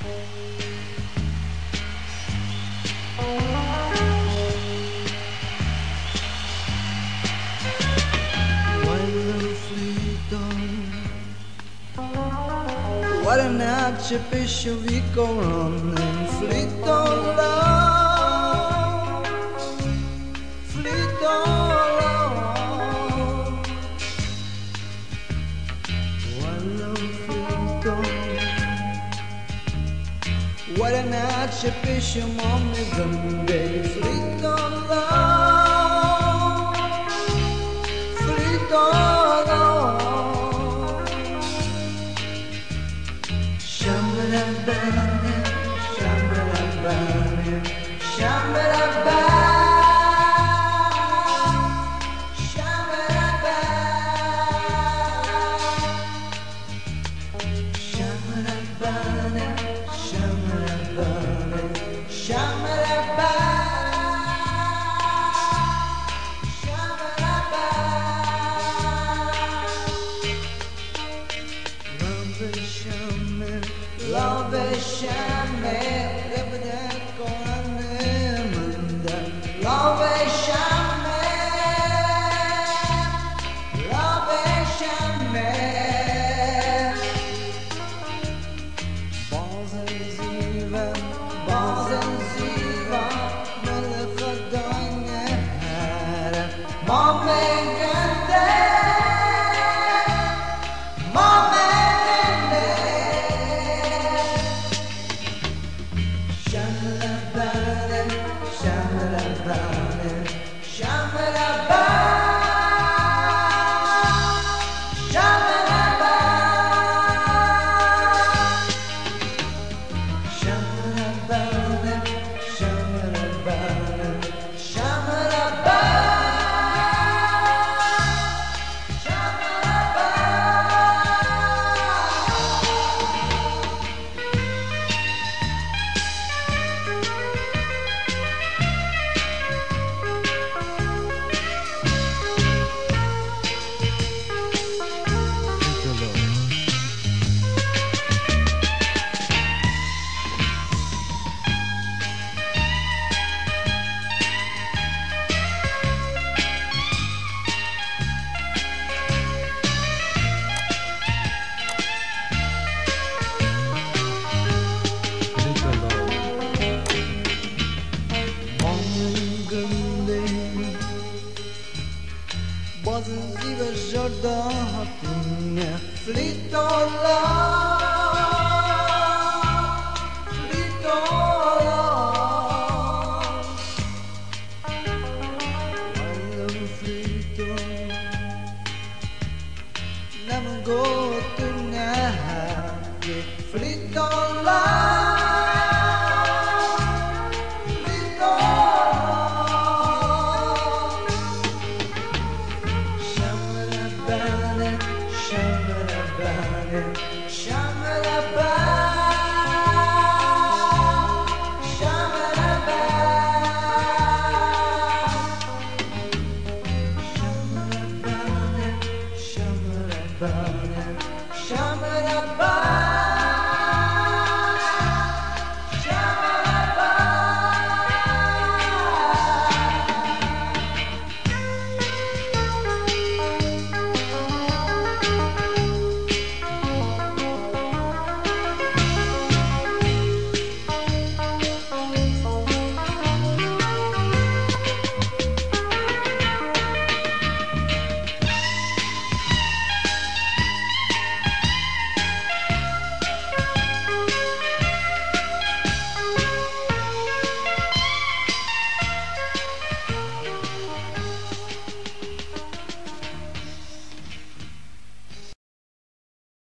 What an archbishop we go on in Flîto love, Flîto love. What an archbishop on the Sunday, Flîto love, Flîto love. Shambhala-bana, shambhala-bana, shambhala-bana, shambhala-bana, shambhala-bana, love is shame, repete con manda. Love is shame, love is shame. Bazen ziva, mele khadane hara. Mame gande, mame. Shambhala-bana, shambhala-bana, shambhala-bana, shambhala-bana, shambhala-bana, shambhala-bana, shambhala-bana. Bazı zive jorda hatine Flîto love, Flîto love. I love Flîto. Never go to Nahari Flîto love. Shambhala-bana, shambhala-bana, shambhala-bana.